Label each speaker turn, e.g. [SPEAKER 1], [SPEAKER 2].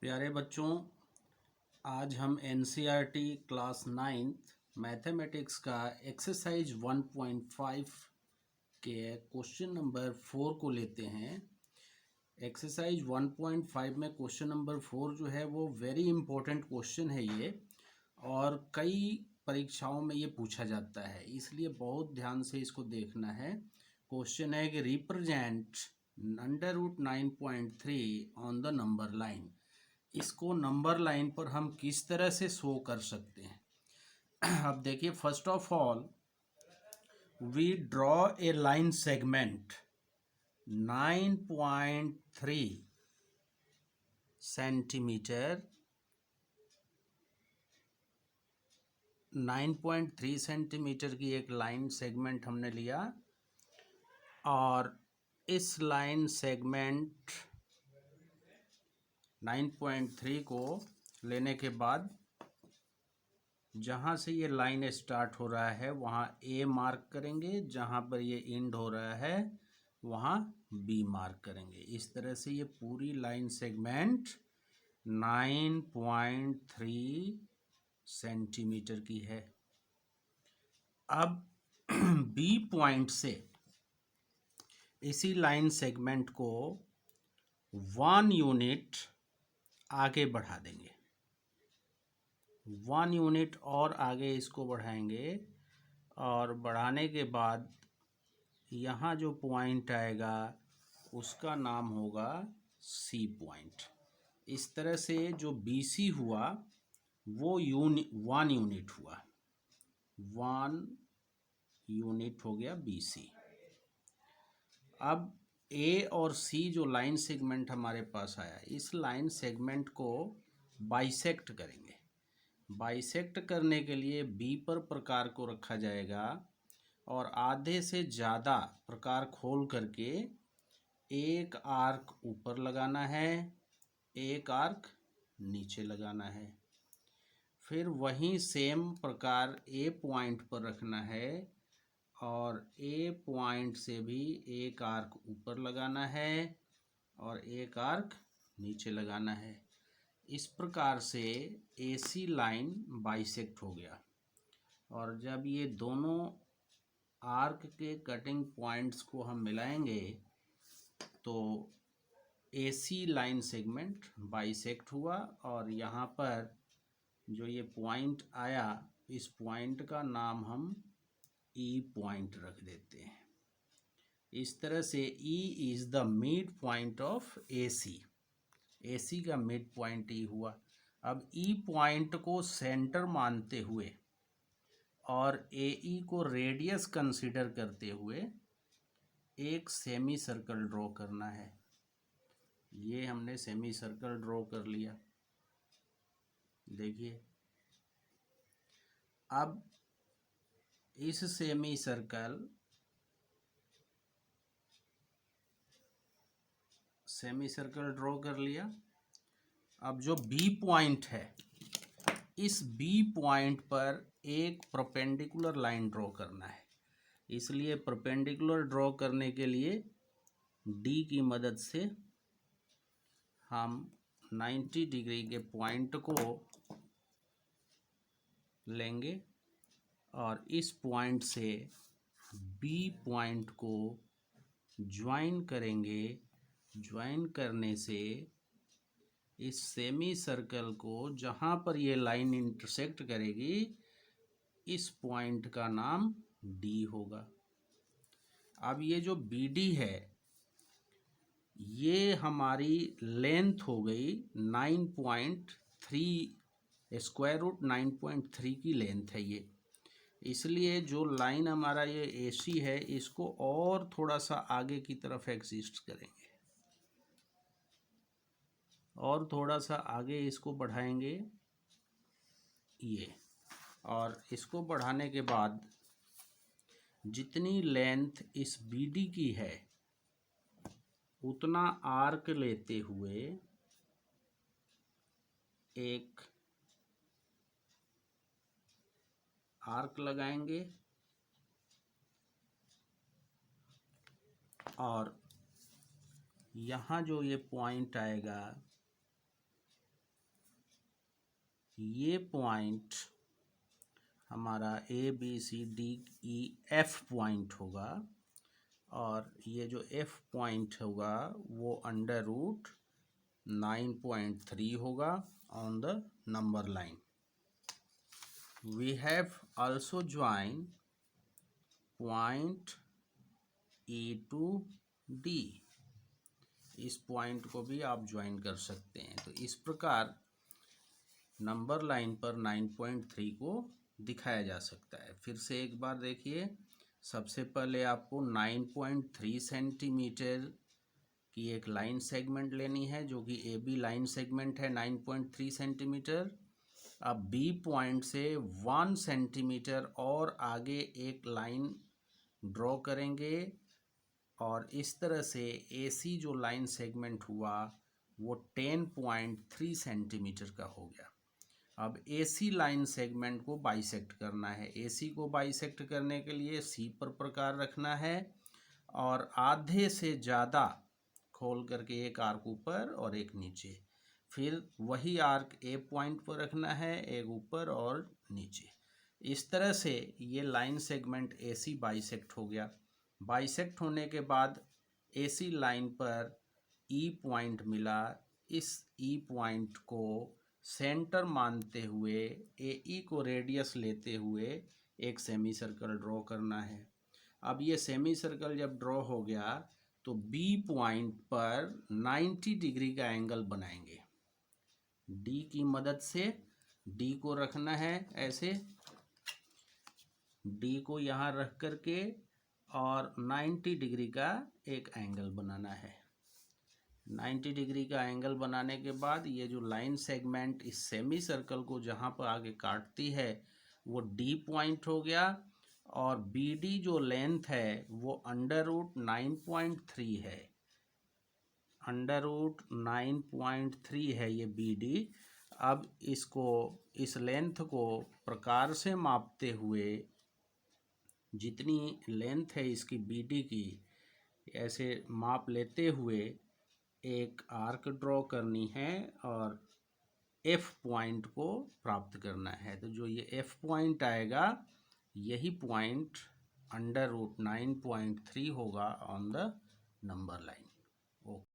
[SPEAKER 1] प्यारे बच्चों, आज हम एनसीईआरटी क्लास 9th मैथमेटिक्स का एक्सरसाइज 1.5 के क्वेश्चन नंबर 4 को लेते हैं। एक्सरसाइज 1.5 में क्वेश्चन नंबर 4 जो है वो वेरी इंपॉर्टेंट क्वेश्चन है ये, और कई परीक्षाओं में ये पूछा जाता है, इसलिए बहुत ध्यान से इसको देखना है। क्वेश्चन है कि represent √9.3 on the number line. इसको नंबर लाइन पर हम किस तरह से शो कर सकते हैं। अब देखिए, first of all we draw a line segment 9.3 centimetre 9.3 centimetre की एक लाइन सेगमेंट हमने लिया, और इस लाइन सेगमेंट 9.3 को लेने के बाद जहाँ से ये लाइन स्टार्ट हो रहा है वहाँ ए मार्क करेंगे, जहाँ पर ये एंड हो रहा है वहाँ बी मार्क करेंगे। इस तरह से ये पूरी लाइन सेगमेंट 9.3 सेंटीमीटर की है। अब बी पॉइंट से इसी लाइन सेगमेंट को 1 यूनिट आगे बढ़ा देंगे, 1 यूनिट और आगे इसको बढ़ाएंगे, और बढ़ाने के बाद यहाँ जो पॉइंट आएगा उसका नाम होगा सी पॉइंट। इस तरह से जो BC हुआ वो 1 यूनिट हुआ, 1 यूनिट हो गया BC। अब A और C जो लाइन सेगमेंट हमारे पास आया, इस लाइन सेगमेंट को बाइसेक्ट करेंगे। बाइसेक्ट करने के लिए B पर प्रकार को रखा जाएगा, और आधे से ज़्यादा प्रकार खोल करके एक आर्क ऊपर लगाना है, एक आर्क नीचे लगाना है। फिर वहीं सेम प्रकार A पॉइंट पर रखना है, और A पॉइंट से भी एक आर्क ऊपर लगाना है और एक आर्क नीचे लगाना है। इस प्रकार से AC लाइन बाइसेक्ट हो गया। और जब ये दोनों आर्क के कटिंग पॉइंट्स को हम मिलाएंगे तो AC लाइन सेगमेंट बाइसेक्ट हुआ, और यहाँ पर जो ये पॉइंट आया, इस पॉइंट का नाम हम E पॉइंट रख देते हैं। इस तरह से E is the mid point of AC। AC का मिड पॉइंट E हुआ। अब E पॉइंट को सेंटर मानते हुए और AE को रेडियस कंसीडर करते हुए एक सेमी सर्कल ड्रॉ करना है। ये हमने सेमी सर्कल ड्रॉ कर लिया, देखिए। अब इस सेमी सर्कल ड्रॉ कर लिया। अब जो B पॉइंट है, इस B पॉइंट पर एक परपेंडिकुलर लाइन ड्रॉ करना है। इसलिए परपेंडिकुलर ड्रॉ करने के लिए D की मदद से हम 90 डिग्री के पॉइंट को लेंगे, और इस पॉइंट से B पॉइंट को ज्वाइन करेंगे। ज्वाइन करने से इस सेमी सर्कल को जहाँ पर ये लाइन इंटरसेक्ट करेगी, इस पॉइंट का नाम D होगा। अब ये जो BD है, ये हमारी लेंथ हो गई 9.3, √9.3 की लेंथ है ये। इसलिए जो लाइन हमारा ये AC है, इसको और थोड़ा सा आगे की तरफ एग्जिस्ट करेंगे, और थोड़ा सा आगे इसको बढ़ाएंगे ये। और इसको बढ़ाने के बाद जितनी लेंथ इस BD की है उतना आर्क लेते हुए एक आर्क लगाएंगे, और यहाँ जो ये पॉइंट आएगा ये पॉइंट हमारा ABCDEF पॉइंट होगा, और ये जो F पॉइंट होगा वो अंडर रूट 9.3 होगा on the number line. We have also joined point E to D. इस पॉइंट को भी आप ज्वाइन कर सकते हैं. तो इस प्रकार नंबर लाइन पर 9.3 को दिखाया जा सकता है. फिर से एक बार देखिए, सबसे पहले आपको 9.3 सेंटीमीटर की एक लाइन सेगमेंट लेनी है, जो कि AB लाइन सेगमेंट है 9.3 सेंटीमीटर. अब बी पॉइंट से 1 सेंटीमीटर और आगे एक लाइन ड्रॉ करेंगे, और इस तरह से AC जो लाइन सेगमेंट हुआ वो 10.3 सेंटीमीटर का हो गया. अब AC लाइन सेगमेंट को बाइसेक्ट करना है. AC को बाइसेक्ट करने के लिए C पर प्रकार रखना है, और आधे से ज़्यादा खोल करके एक आर्क ऊपर और एक नीचे. फिर वही आर्क A पॉइंट पर रखना है, एक ऊपर और नीचे. इस तरह से ये लाइन सेगमेंट AC बाइसेक्ट हो गया. बाइसेक्ट होने के बाद AC लाइन पर E पॉइंट मिला. इस E पॉइंट को सेंटर मानते हुए AE को रेडियस लेते हुए एक सेमी सर्कल ड्रॉ करना है. अब ये सेमी सर्कल जब ड्रॉ हो गया तो B पॉइंट पर 90 डिग्री का एंगल बनाएंगे. D की मदद से D को रखना है ऐसे, D को यहाँ रख करके और 90 डिग्री का एक एंगल बनाना है. 90 डिग्री का एंगल बनाने के बाद ये जो लाइन सेगमेंट इस सेमी सर्कल को जहाँ पर आगे काटती है वो D पॉइंट हो गया, और BD जो लेंथ है वो अंडर रूट 9.3 है. अंडर रूट 9.3 है ये BD. अब इसको, इस लेंथ को प्रकार से मापते हुए जितनी लेंथ है इसकी BD की, ऐसे माप लेते हुए एक आर्क ड्रॉ करनी है और F पॉइंट को प्राप्त करना है. तो जो ये F पॉइंट आएगा यही पॉइंट अंडर रूट 9.3 होगा on the number line. Okay.